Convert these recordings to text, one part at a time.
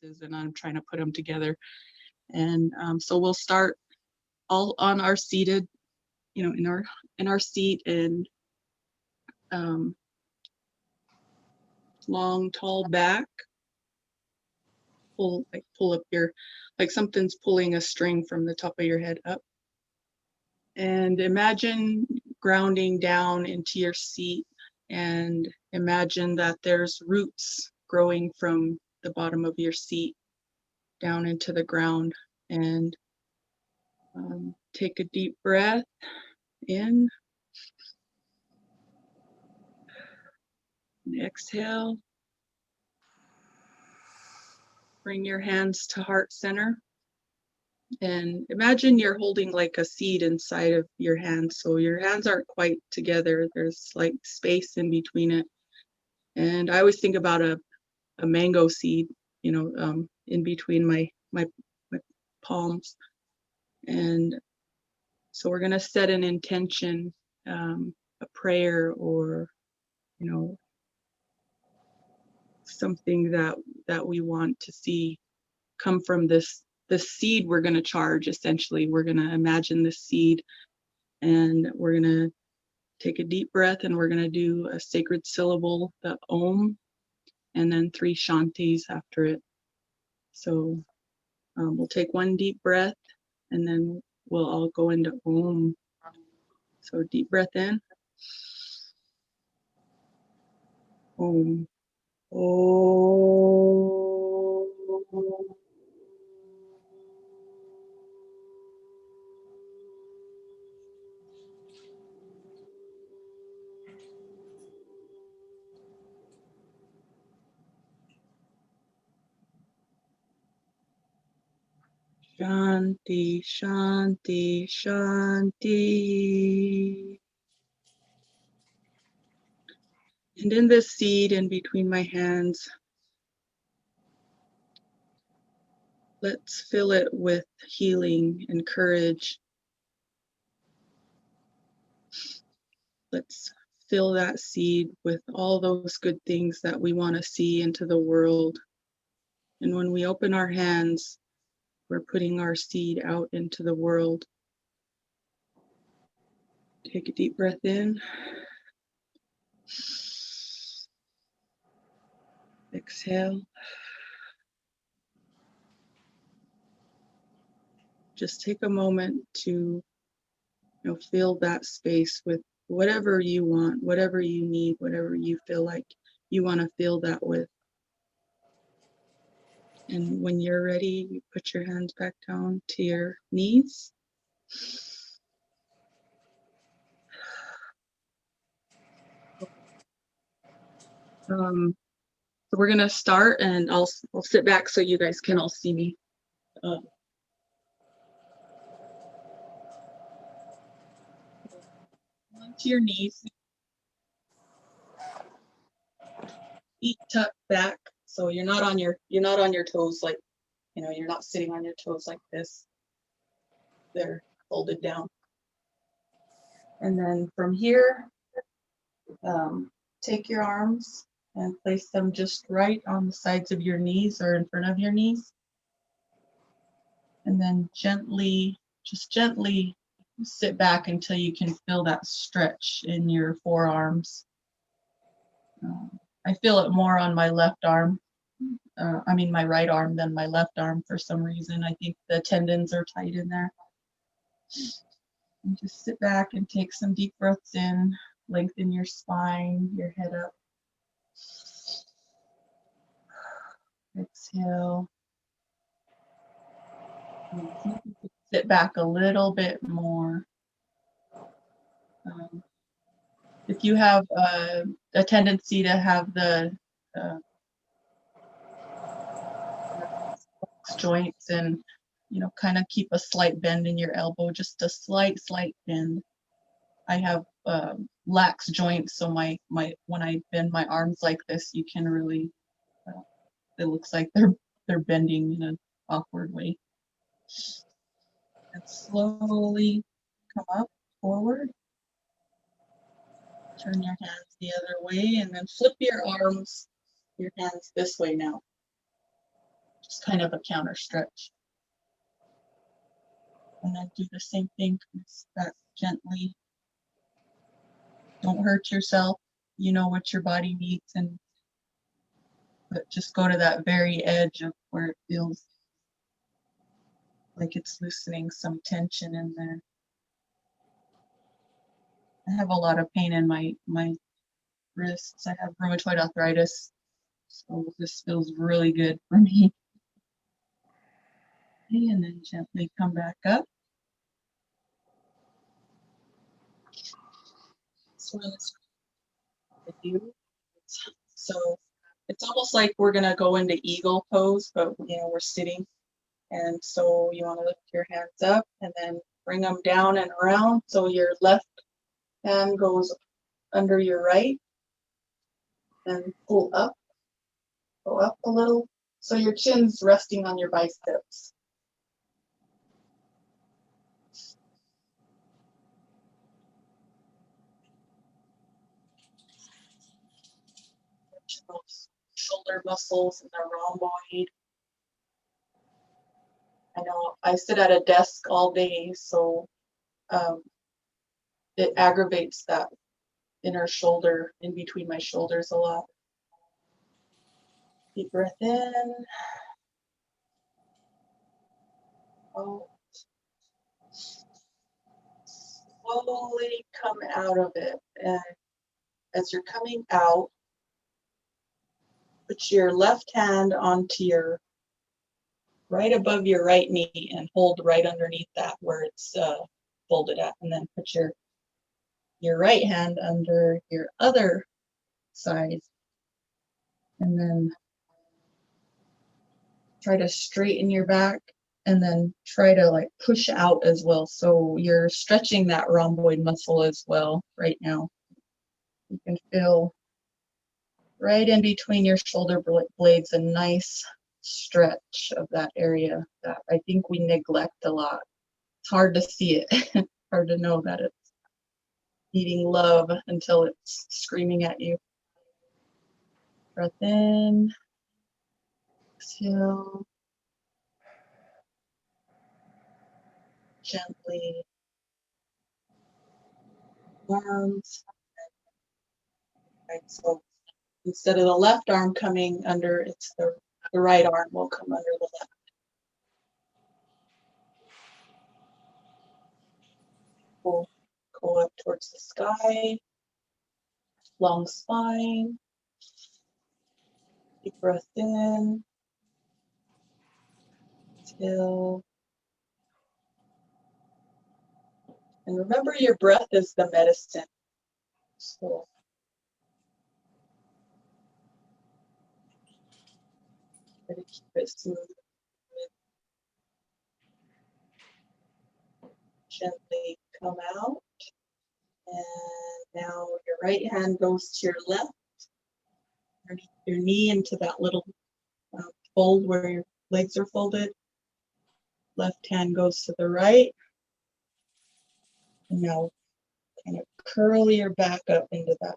pieces, and I'm trying to put them together. And so we'll start all on our seated, in our seat, and long, tall back. Pull up your, like something's pulling a string from the top of your head up. And imagine grounding down into your seat, and imagine that there's roots growing from the bottom of your seat down into the ground. And take a deep breath in and exhale. Bring your hands to heart center. And imagine you're holding like a seed inside of your hands. So your hands aren't quite together. There's like space in between it. And I always think about a mango seed, in between my palms. And so we're going to set an intention, a prayer, or, something that we want to see come from this seed we're going to charge. Essentially, we're going to imagine this seed, and we're going to take a deep breath, and we're going to do a sacred syllable, the Om, and then 3 Shantis after it. So we'll take one deep breath, and then we'll all go into Om. So deep breath in. Om. Om. Shanti, Shanti, Shanti. And in this seed in between my hands, let's fill it with healing and courage. Let's fill that seed with all those good things that we want to see into the world. And when we open our hands, we're putting our seed out into the world. Take a deep breath in. Exhale. Just take a moment to fill that space with whatever you want, whatever you need, whatever you feel like you want to fill that with. And when you're ready, you put your hands back down to your knees. So we're gonna start, and I'll sit back so you guys can all see me. Onto your knees, feet tucked back, so you're not on your toes, like you're not sitting on your toes like this. They're folded down. And then from here, take your arms and place them just right on the sides of your knees or in front of your knees. And then gently sit back until you can feel that stretch in your forearms. I feel it more on my left arm. My right arm than my left arm for some reason. I think the tendons are tight in there. And just sit back and take some deep breaths in. Lengthen your spine, your head up. Exhale. Sit back a little bit more. If you have a tendency to have the joints and kind of keep a slight bend in your elbow, just a slight bend. I have lax joints, so my when I bend my arms like this, you can really it looks like they're bending in an awkward way. And slowly come up forward. Turn your hands the other way, and then flip your arms, your hands this way now. Just kind of a counter stretch. And then do the same thing, back gently. Don't hurt yourself. You know what your body needs, but just go to that very edge of where it feels like it's loosening some tension in there. I have a lot of pain in my wrists. I have rheumatoid arthritis, so this feels really good for me. Okay, and then gently come back up. This one is with you. So it's almost like we're gonna go into eagle pose, but we're sitting. And so you want to lift your hands up and then bring them down and around. So your left hand goes under your right and pull up, go up a little. So your chin's resting on your biceps. Shoulder muscles and the rhomboid. I know I sit at a desk all day, so it aggravates that inner shoulder in between my shoulders a lot. Deep breath in. Out. Slowly come out of it. And as you're coming out, put your left hand onto your right above your right knee and hold right underneath that where it's folded at. And then put your right hand under your other side. And then try to straighten your back and then try to like push out as well. So you're stretching that rhomboid muscle as well right now. You can feel right in between your shoulder blades a nice stretch of that area that I think we neglect a lot. It's hard to see it, hard to know that it's needing love until it's screaming at you. Breath in, exhale, gently, arms. Right, so instead of the left arm coming under, it's the right arm will come under the left. We'll go up towards the sky, long spine. Deep breath in, exhale. And remember, your breath is the medicine. So try to keep it smooth. Gently come out. And now your right hand goes to your left, underneath your knee into that little fold where your legs are folded. Left hand goes to the right. And now kind of curl your back up into that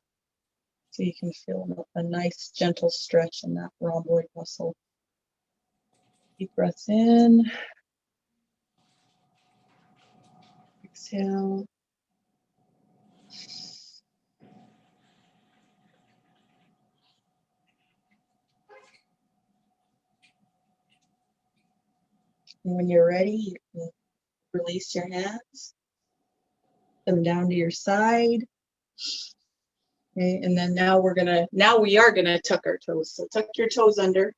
so you can feel a nice gentle stretch in that rhomboid muscle. Deep breath in. Exhale. And when you're ready, you can release your hands, them down to your side. Okay, and then now we are gonna tuck our toes. So tuck your toes under.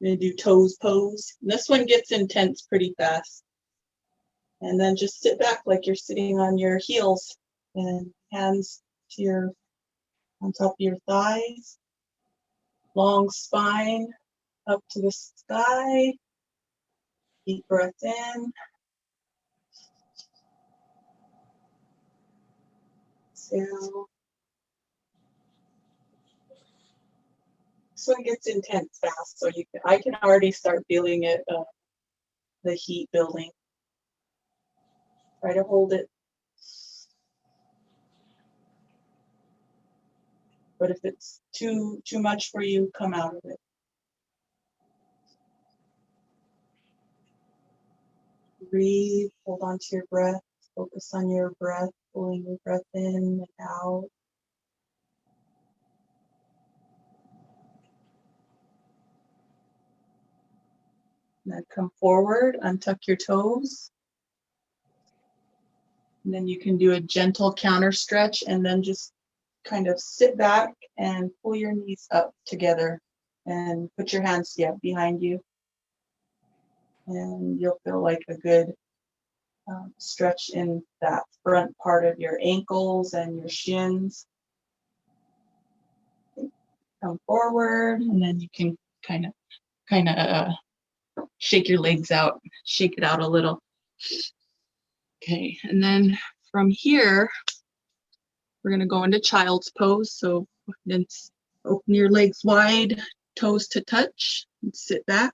We're gonna do toes pose. And this one gets intense pretty fast. And then just sit back like you're sitting on your heels and hands to on top of your thighs. Long spine up to the sky. Deep breath in. Exhale. This one gets intense fast, so I can already start feeling it, the heat building. Try to hold it. But if it's too much for you, come out of it. Breathe, hold on to your breath, focus on your breath, pulling your breath in and out. And then come forward, untuck your toes. And then you can do a gentle counter stretch and then just kind of sit back and pull your knees up together and put your hands behind you. And you'll feel like a good stretch in that front part of your ankles and your shins. Come forward, and then you can kind of shake your legs out, shake it out a little. Okay, and then from here, we're going to go into child's pose. So then open your legs wide, toes to touch, and sit back.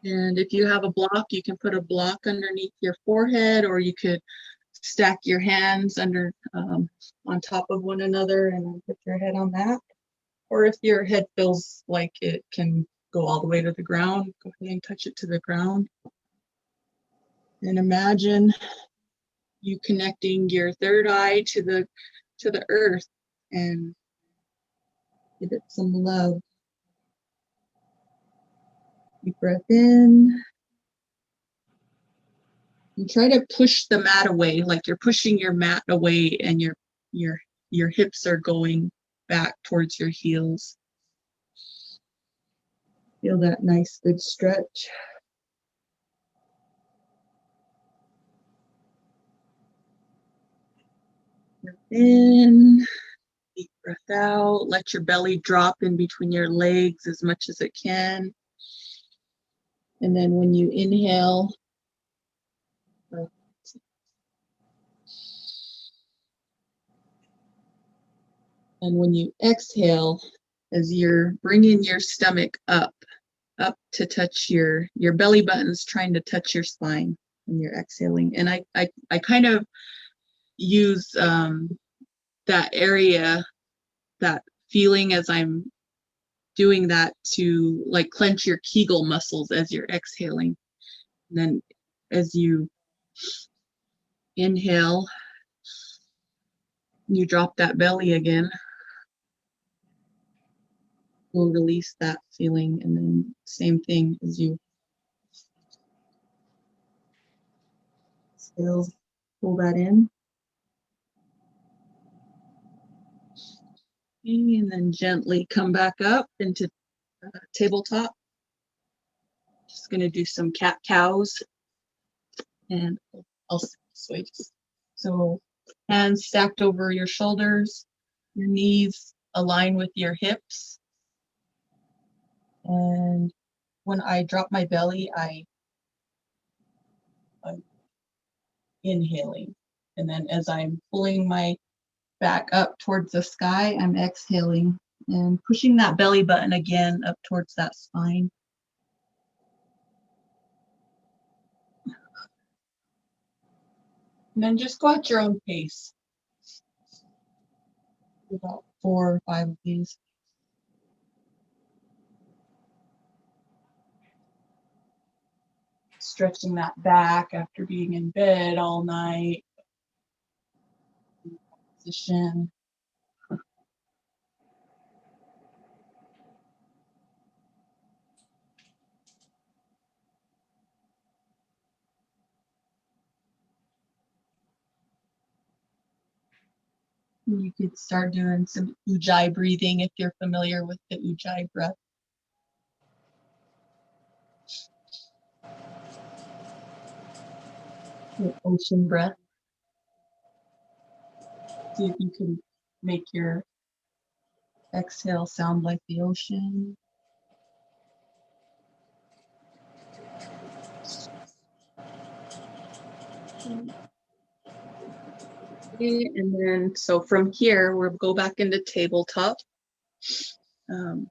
And if you have a block, you can put a block underneath your forehead, or you could stack your hands under on top of one another and then put your head on that. Or if your head feels like it can go all the way to the ground, go ahead and touch it to the ground. And imagine you connecting your third eye to the earth and give it some love. Deep breath in. And try to push the mat away, like you're pushing your mat away and your hips are going back towards your heels. Feel that nice good stretch. Breath in, deep breath out. Let your belly drop in between your legs as much as it can. And then when you inhale, and when you exhale, as you're bringing your stomach up to touch your belly button's trying to touch your spine when you're exhaling. And I kind of use that area, that feeling as I'm doing that to like clench your Kegel muscles as you're exhaling. And then as you inhale, you drop that belly again. We'll release that feeling, and then same thing as you exhale, pull that in. Okay, and then gently come back up into tabletop. Just going to do some cat cows, and I'll switch. So hands stacked over your shoulders, your knees align with your hips. And when I drop my belly, I'm inhaling. And then as I'm pulling my back up towards the sky, I'm exhaling and pushing that belly button again up towards that spine. And then just go at your own pace. About 4 or 5 of these. Stretching that back after being in bed all night. Position. You could start doing some ujjayi breathing if you're familiar with the ujjayi breath. The ocean breath. See if you can make your exhale sound like the ocean. Okay, and then so from here we'll go back into tabletop. And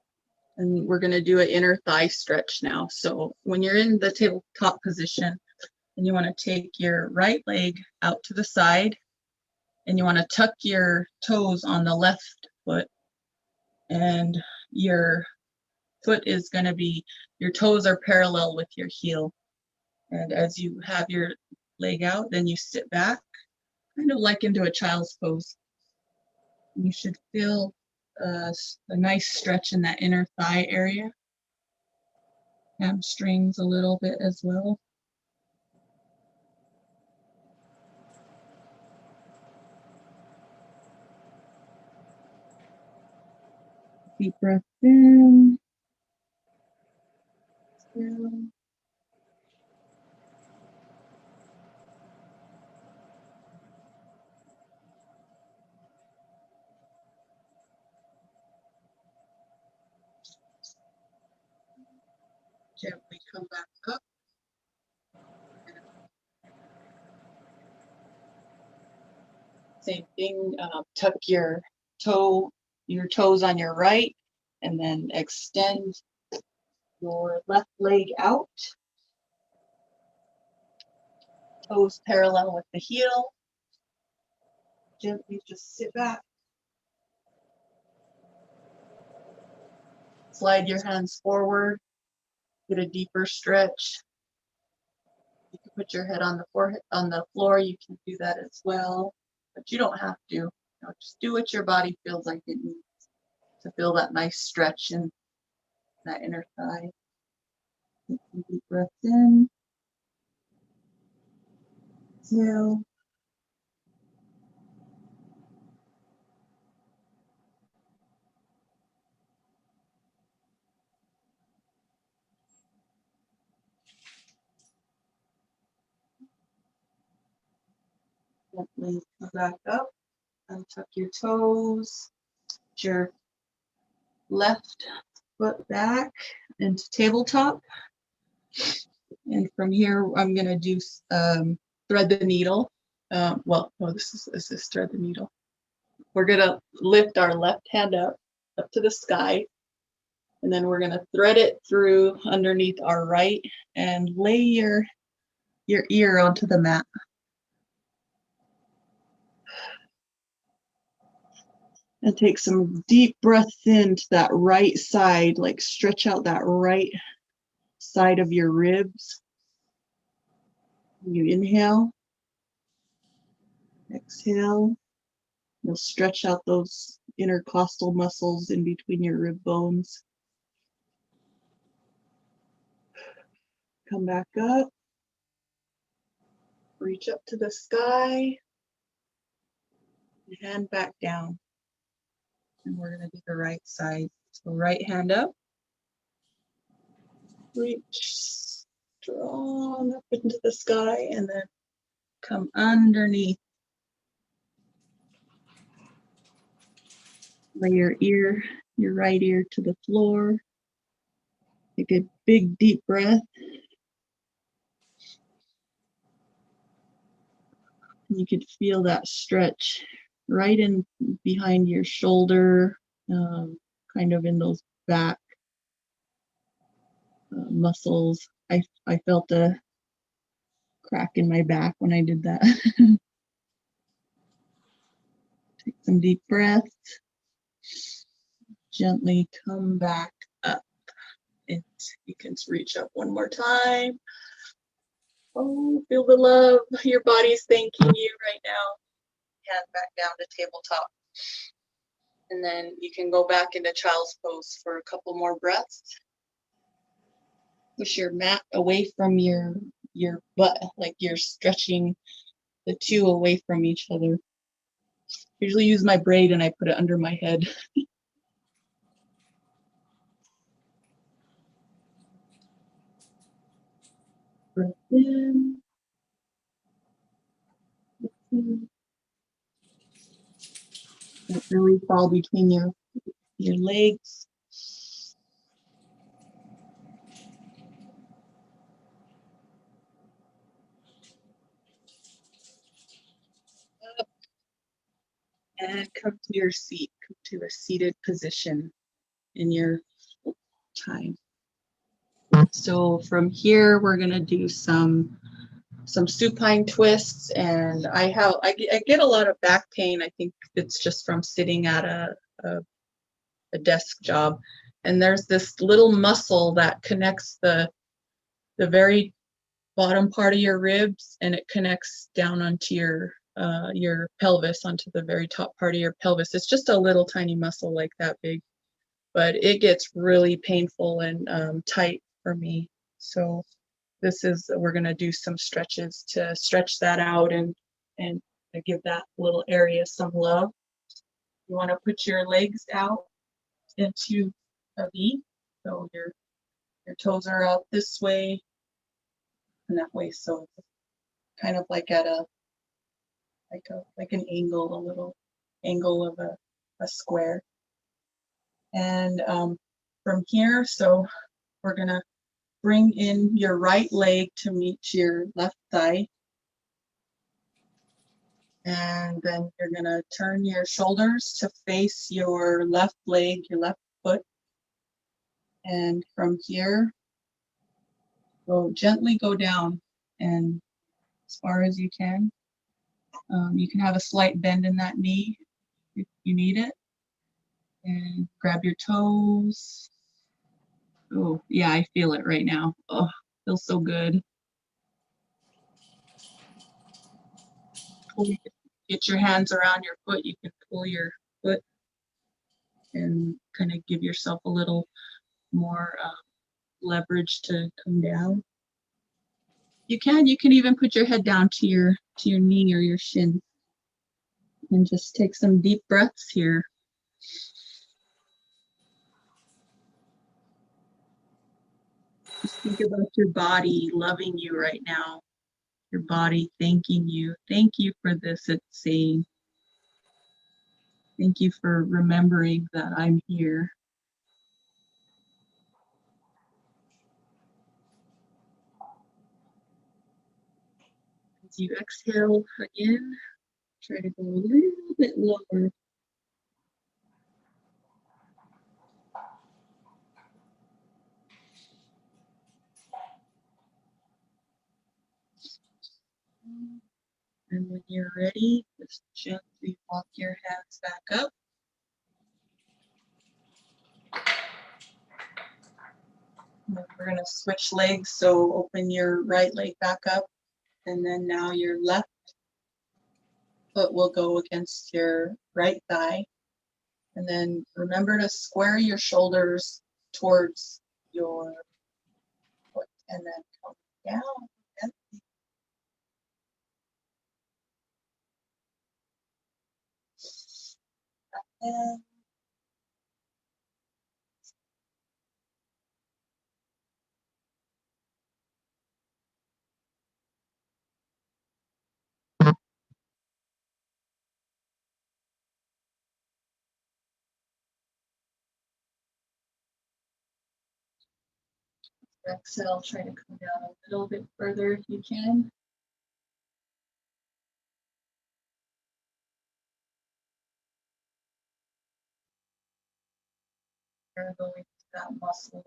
we're going to do an inner thigh stretch now. So when you're in the tabletop position and you want to take your right leg out to the side and you want to tuck your toes on the left foot, and your foot is going to be, your toes are parallel with your heel. And as you have your leg out, then you sit back, kind of like into a child's pose. You should feel a nice stretch in that inner thigh area, hamstrings a little bit as well. Deep breath in. Exhale. Gently come back up. Same thing, tuck your toes on your right, and then extend your left leg out. Toes parallel with the heel. Gently just sit back. Slide your hands forward. Get a deeper stretch. You can put your head on the floor. You can do that as well, but you don't have to. You know, just do what your body feels like it needs to feel that nice stretch in that inner thigh. Take some deep breaths in. Exhale. Gently come back up. Untuck your toes. Put your left foot back into tabletop. And from here, I'm going to do thread the needle. Well, no, this is thread the needle. We're going to lift our left hand up to the sky, and then we're going to thread it through underneath our right and lay your ear onto the mat. And take some deep breaths into that right side, like stretch out that right side of your ribs. You inhale, exhale. You'll stretch out those intercostal muscles in between your rib bones. Come back up. Reach up to the sky. And hand back down. And we're going to do the right side. So right hand up. Reach strong up into the sky and then come underneath. Lay your right ear to the floor. Take a big deep breath. You could feel that stretch right in behind your shoulder, kind of in those back muscles. I felt a crack in my back when I did that. Take some deep breaths. Gently come back up. And you can reach up one more time. Oh, feel the love. Your body's thanking you right now. Hand back down to tabletop. And then you can go back into child's pose for a couple more breaths. Push your mat away from your butt, like you're stretching the two away from each other. Usually use my braid and I put it under my head. Breath in. Don't really fall between your legs. Up. And come to your seat. Come to a seated position in your time. So from here, we're gonna do some supine twists, and I get a lot of back pain. I think it's just from sitting at a desk job. And there's this little muscle that connects the very bottom part of your ribs, and it connects down onto your pelvis, onto the very top part of your pelvis. It's just a little tiny muscle like that big, but it gets really painful and tight for me. So we're gonna do some stretches to stretch that out and give that little area some love. You want to put your legs out into a V, so your toes are out this way and that way, so kind of like at a like an angle, a little angle of a square. And from here, so we're gonna bring in your right leg to meet your left thigh. And then you're gonna turn your shoulders to face your left leg, your left foot. And from here, gently go down and as far as you can. You can have a slight bend in that knee if you need it. And grab your toes. Oh, yeah, I feel it right now. Oh, feels so good. Get your hands around your foot. You can pull your foot and kind of give yourself a little more leverage to come down. You can even put your head down to your knee or your shin and just take some deep breaths here. Just think about your body loving you right now. Your body thanking you. Thank you for this, it's saying. Thank you for remembering that I'm here. As you exhale again, try to go a little bit lower. And when you're ready, just gently walk your hands back up. We're going to switch legs, so open your right leg back up, and then now your left foot will go against your right thigh. And then remember to square your shoulders towards your foot, and then come down gently. And exhale, try to come down a little bit further if you can. We're going to that muscle.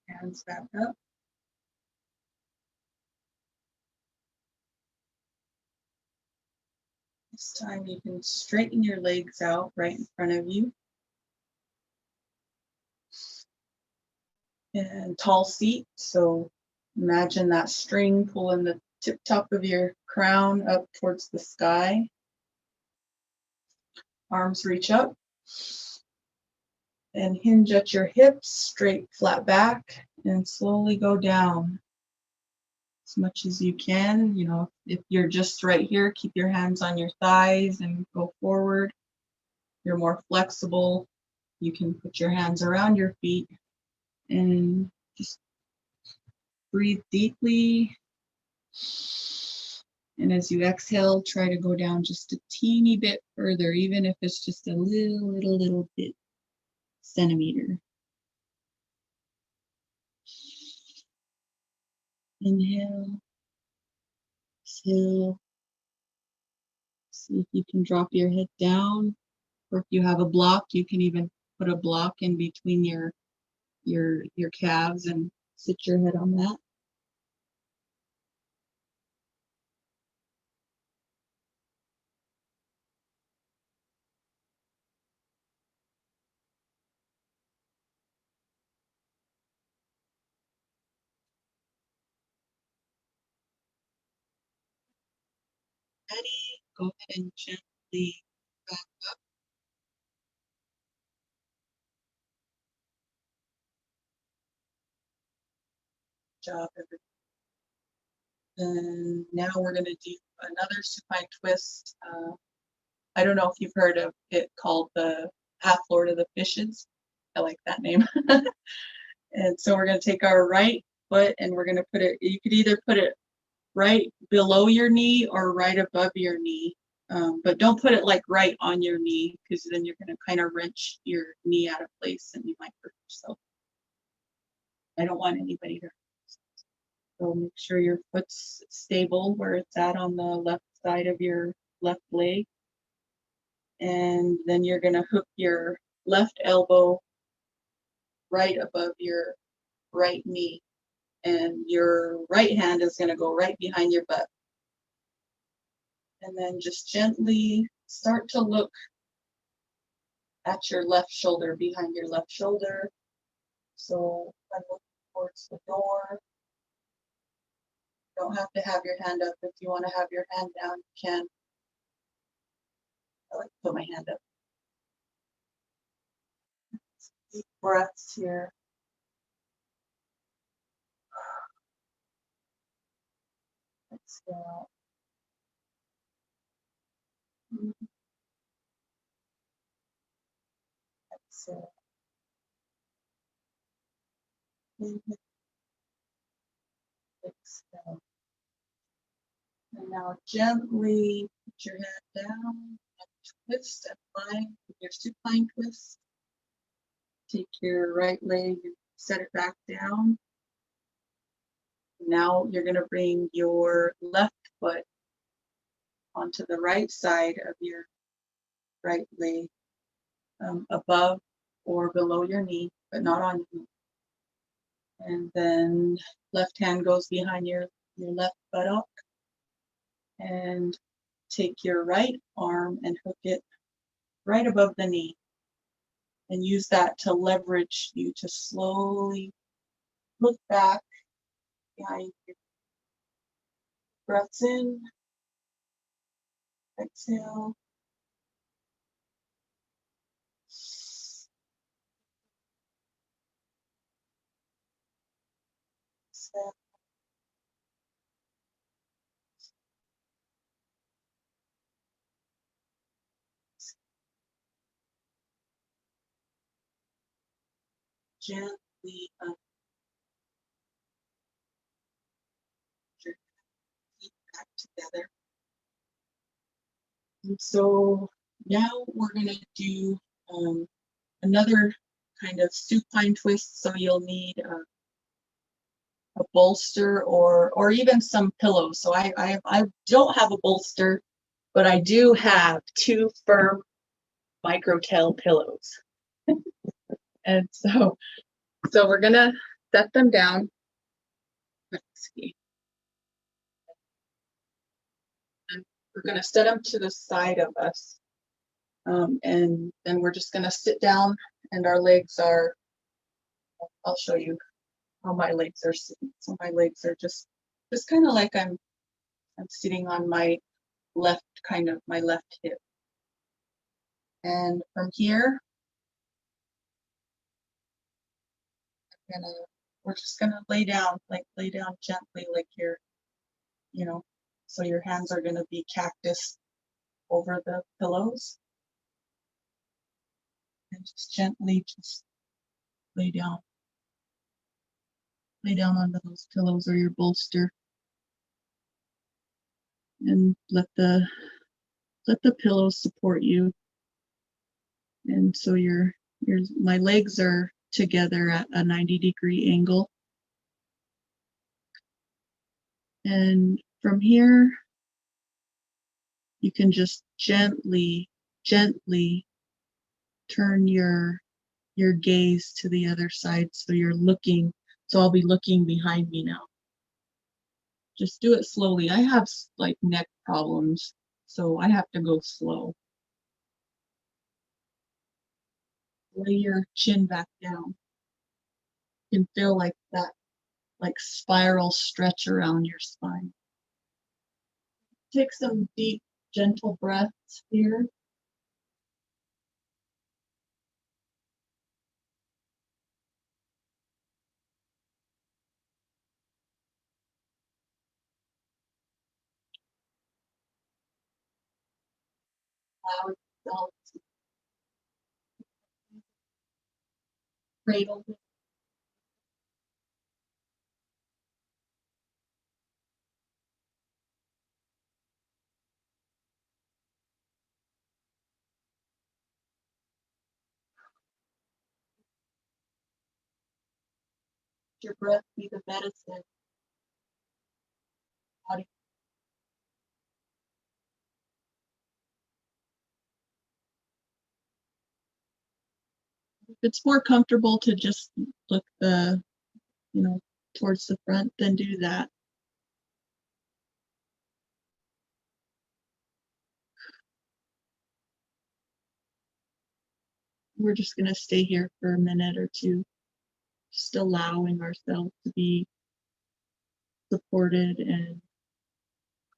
Hands back up. This time you can straighten your legs out right in front of you. And tall seat, so imagine that string pulling the tip top of your crown up towards the sky. Arms reach up and hinge at your hips, straight flat back, and slowly go down as much as you can. You know, if you're just right here, keep your hands on your thighs and go forward. If you're more flexible, you can put your hands around your feet and just breathe deeply. And as you exhale, try to go down just a teeny bit further, even if it's just a little bit, centimeter. Inhale, exhale. See if you can drop your head down, or if you have a block, you can even put a block in between your calves and sit your head on that. Ready? Go ahead and gently back up. Good job, everybody. And now we're going to do another supine twist. I don't know if you've heard of it called the Half Lord of the Fishes. I like that name. And so we're going to take our right foot and we're going to put it, you could either put it right below your knee or right above your knee. But don't put it like right on your knee because then you're going to kind of wrench your knee out of place and you might hurt yourself. I don't want anybody to hurt. So make sure your foot's stable where it's at on the left side of your left leg. And then you're going to hook your left elbow right above your right knee. And your right hand is going to go right behind your butt. And then just gently start to look at your left shoulder, behind your left shoulder. So I'm looking towards the door. You don't have to have your hand up. If you want to have your hand down, you can. I like to put my hand up. Deep breaths here. Exhale. Exhale. Exhale. And now gently put your head down and twist and line your supine twist. Take your right leg and set it back down. Now you're going to bring your left foot onto the right side of your right leg, above or below your knee, but not on you. And then left hand goes behind your left buttock. And take your right arm and hook it right above the knee. And use that to leverage you to slowly look back behind you. Breaths in, exhale. Exhale. Gently up your feet back together. And so now we're going to do another kind of supine twist. So you'll need a bolster or even some pillows. So I don't have a bolster, but I do have 2 firm microtail pillows. And so we're gonna set them down. Let's see. And we're gonna set them to the side of us. And then we're just gonna sit down and our legs are, I'll show you how my legs are sitting. So my legs are just kind of like I'm sitting on my left, kind of my left hip. And from here, we're just gonna lay down gently, like so your hands are gonna be cactus over the pillows. And just gently just lay down. Lay down onto those pillows or your bolster. And let the pillows support you. And so my legs are together at a 90-degree angle. And from here, you can just gently turn your your gaze to the other side. So you're looking, so I'll be looking behind me now. Just do it slowly. I have like neck problems, so I have to go slow. Lay your chin back down. You can feel like that, like spiral stretch around your spine. Take some deep, gentle breaths here. Allow yourself to cradle your breath be the medicine. Body. If it's more comfortable to just look you know, towards the front, then do that. We're just going to stay here for a minute or two, just allowing ourselves to be supported and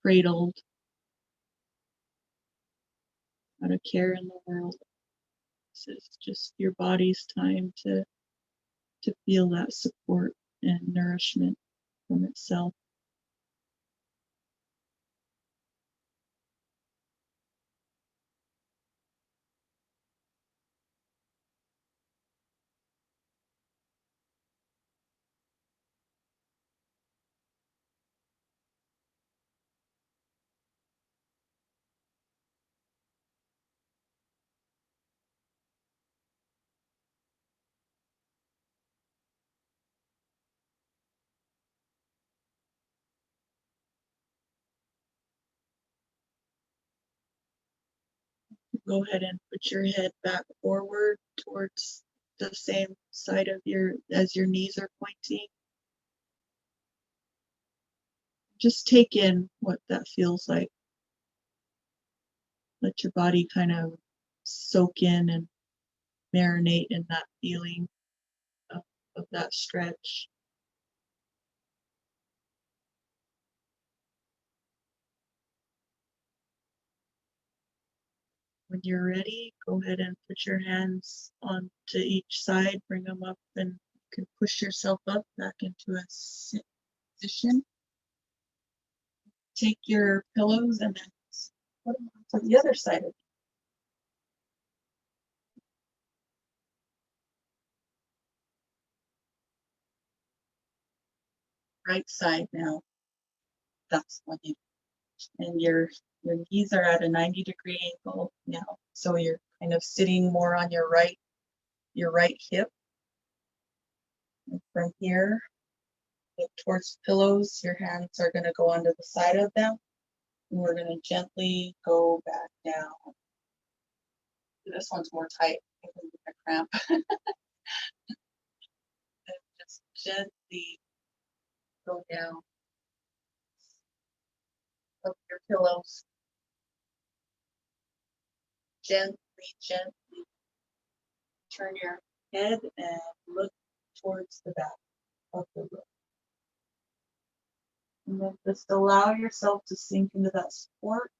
cradled. Not a care in the world. This is just your body's time to feel that support and nourishment from itself. Go ahead and put your head back forward towards the same side of as your knees are pointing. Just take in what that feels like. Let your body kind of soak in and marinate in that feeling of that stretch. When you're ready, go ahead and put your hands onto each side, bring them up, and you can push yourself up back into a sit position. Take your pillows and then put them onto the other side of you. Right side now. That's what you, and your knees are at a 90-degree angle now. So you're kind of sitting more on your right hip. And from here, look towards the pillows. Your hands are going to go onto the side of them. And we're going to gently go back down. This one's more tight. I think a cramp. And just gently go down of your pillows. Gently, gently turn your head and look towards the back of the room. And then just allow yourself to sink into that support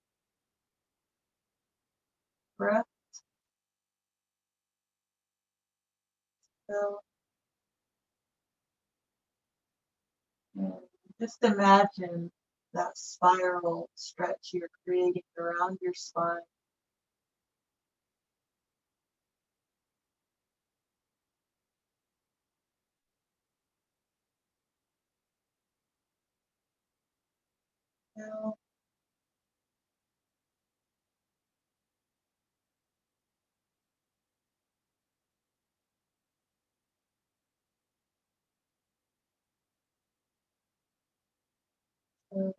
breath. So, and just imagine that spiral stretch you're creating around your spine. Now, uh,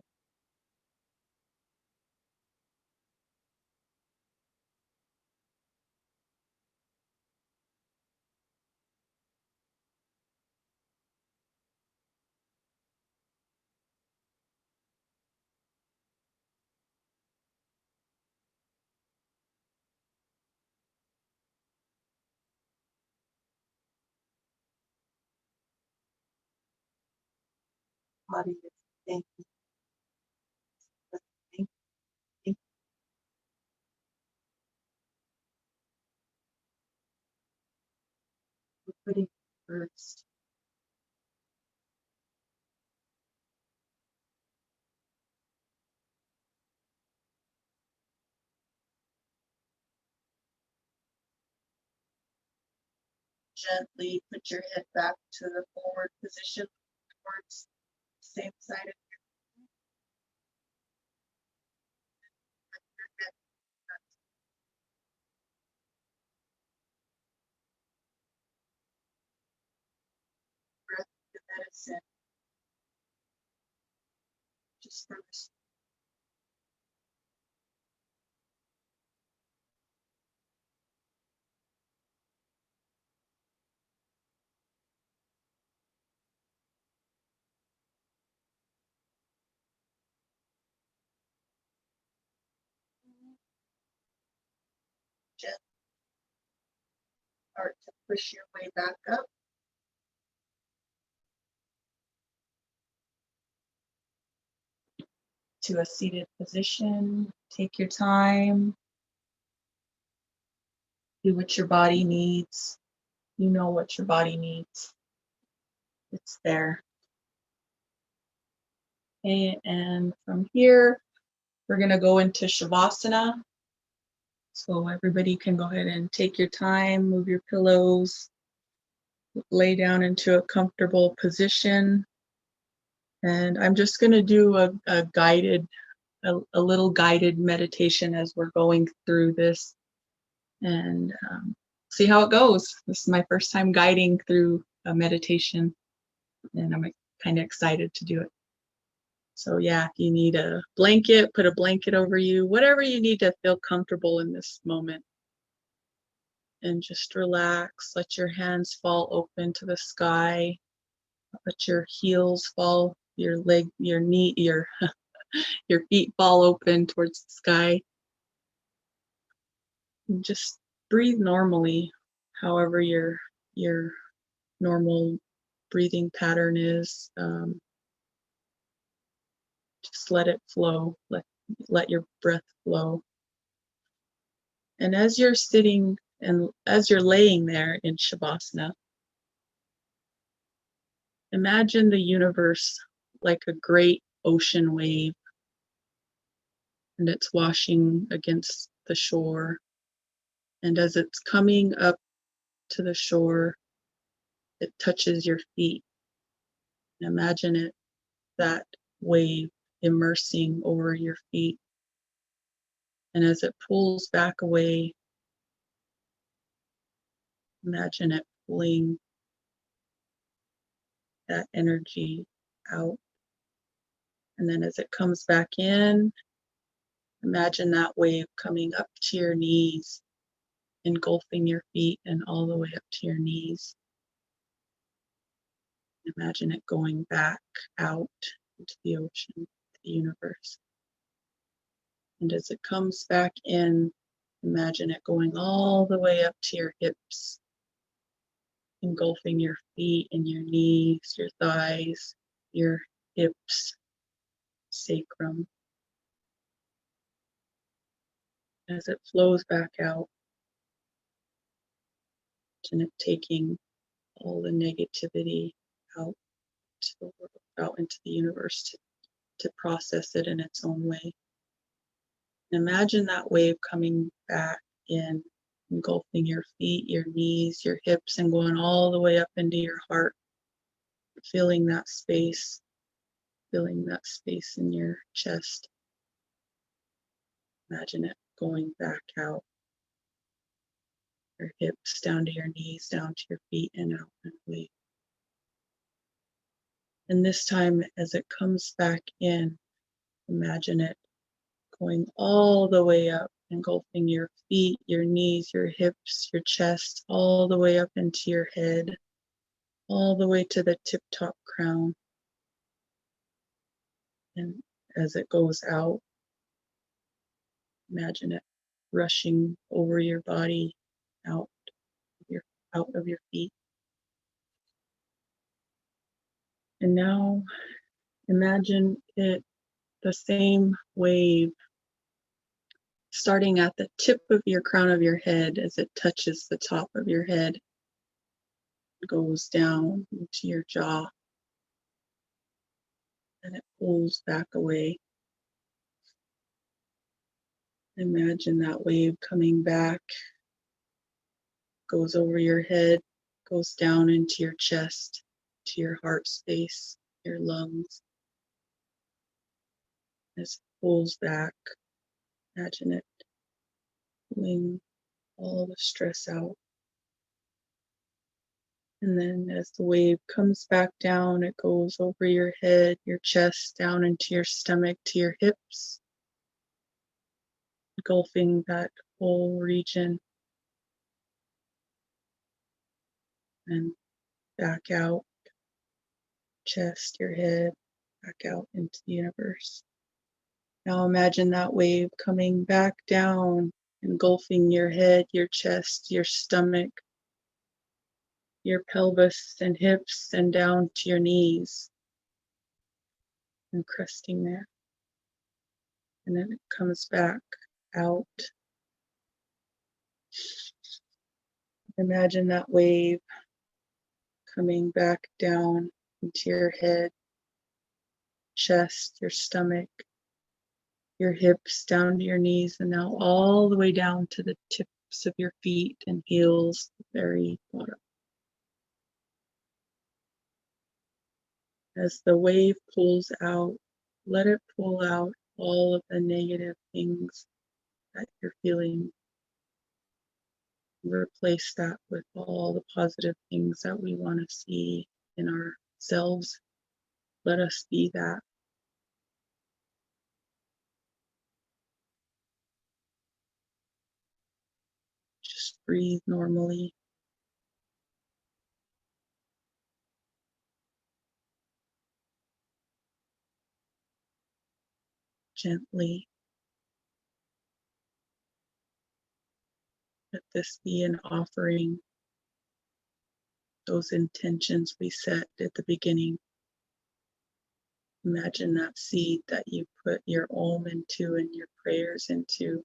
body is thank you. Thank you. For putting first. Gently put your head back to the forward position towards the same side of your head. Breath the medicine just for this. Gently start to push your way back up to a seated position. Take your time. Do what your body needs. You know what your body needs. It's there. Okay, and from here, we're going to go into Shavasana. So everybody can go ahead and take your time, move your pillows, lay down into a comfortable position. And I'm just going to do a little guided meditation as we're going through this, and see how it goes. This is my first time guiding through a meditation, and I'm kind of excited to do it. So yeah, if you need a blanket, put a blanket over you, whatever you need to feel comfortable in this moment. And just relax, let your hands fall open to the sky, let your heels fall, your leg, your knee, your feet fall open towards the sky. And just breathe normally, however your normal breathing pattern is. Just let it flow, let your breath flow. And as you're sitting and as you're laying there in Shavasana, imagine the universe like a great ocean wave, and it's washing against the shore. And as it's coming up to the shore, it touches your feet. Imagine it, that wave immersing over your feet. And as it pulls back away, imagine it pulling that energy out. And then as it comes back in, imagine that wave coming up to your knees, engulfing your feet and all the way up to your knees. Imagine it going back out into the ocean, the universe. And as it comes back in, imagine it going all the way up to your hips, engulfing your feet and your knees, your thighs, your hips, sacrum. As it flows back out, and it taking all the negativity out to the world, out into the universe to process it in its own way. And imagine that wave coming back in, engulfing your feet, your knees, your hips, and going all the way up into your heart, feeling that space in your chest. Imagine it going back out, your hips down to your knees, down to your feet, and out and away. And this time, as it comes back in, imagine it going all the way up, engulfing your feet, your knees, your hips, your chest, all the way up into your head, all the way to the tip-top crown. And as it goes out, imagine it rushing over your body, out out of your feet. And now Imagine it, the same wave, starting at the tip of your crown of your head as it touches the top of your head, goes down into your jaw, and it pulls back away. Imagine that wave coming back, goes over your head, goes down into your chest, to your heart space, your lungs. As it pulls back, imagine it pulling all the stress out. And then as the wave comes back down, it goes over your head, your chest, down into your stomach, to your hips, engulfing that whole region, and back out, chest, your head, back out into the universe. Now imagine that wave coming back down, engulfing your head, your chest, your stomach, your pelvis and hips, and down to your knees, and cresting there. And then it comes back out. Imagine that wave coming back down into your head, chest, your stomach, your hips, down to your knees, and now all the way down to the tips of your feet and heels, the very bottom. As the wave pulls out, let it pull out all of the negative things that you're feeling. Replace that with all the positive things that we want to see in ourselves. Let us be that. Just breathe normally. Gently. Let this be an offering. Those intentions we set at the beginning. Imagine that seed that you put your Om into and your prayers into,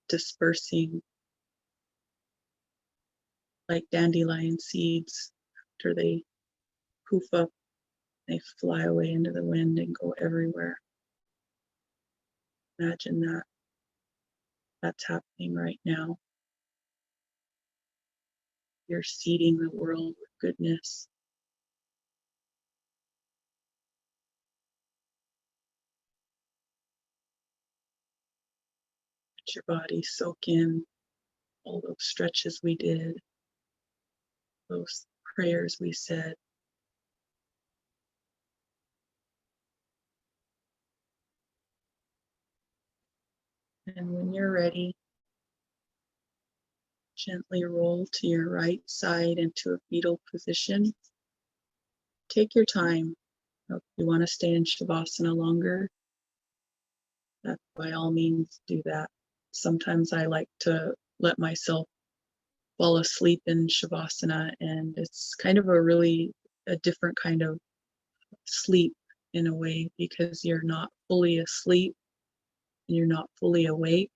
dispersing like dandelion seeds. After they poof up, they fly away into the wind and go everywhere. Imagine that. That's happening right now. You're seeding the world with goodness. Let your body soak in all those stretches we did, those prayers we said. And when you're ready, gently roll to your right side into a fetal position. Take your time. If you want to stay in Shavasana longer, that by all means do that. Sometimes I like to let myself fall asleep in Shavasana, and it's kind of a different kind of sleep in a way, because you're not fully asleep and you're not fully awake.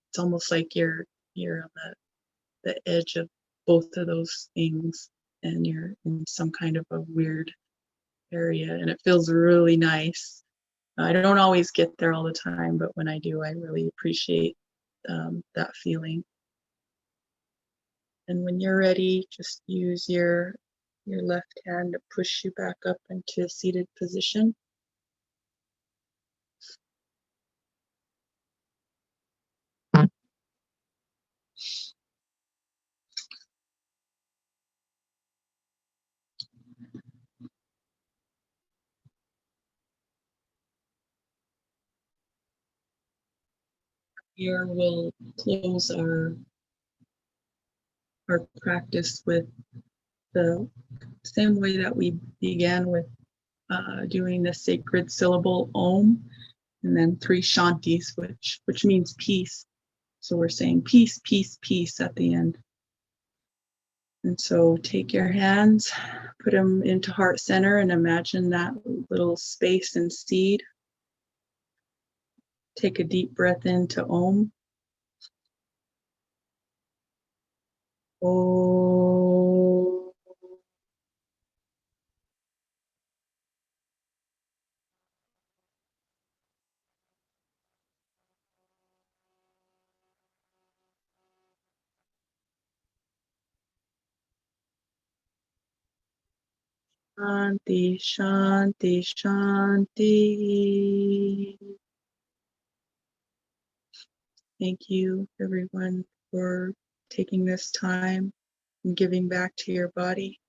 It's almost like you're on the edge of both of those things, and you're in some kind of a weird area, and it feels really nice. I don't always get there all the time, but when I do, I really appreciate that feeling. And when you're ready, just use your left hand to push you back up into a seated position. Here we'll close our practice with the same way that we began, with doing the sacred syllable Om, and then 3 Shantis, which means peace. So we're saying peace, peace, peace at the end. And so take your hands, put them into heart center, and imagine that little space and seed. Take a deep breath into Om. Om. Shanti, Shanti, Shanti. Thank you, everyone, for taking this time and giving back to your body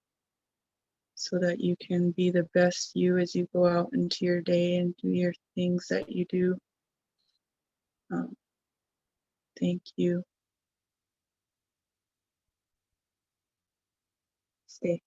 so that you can be the best you as you go out into your day and do your things that you do. Um, thank you. Stay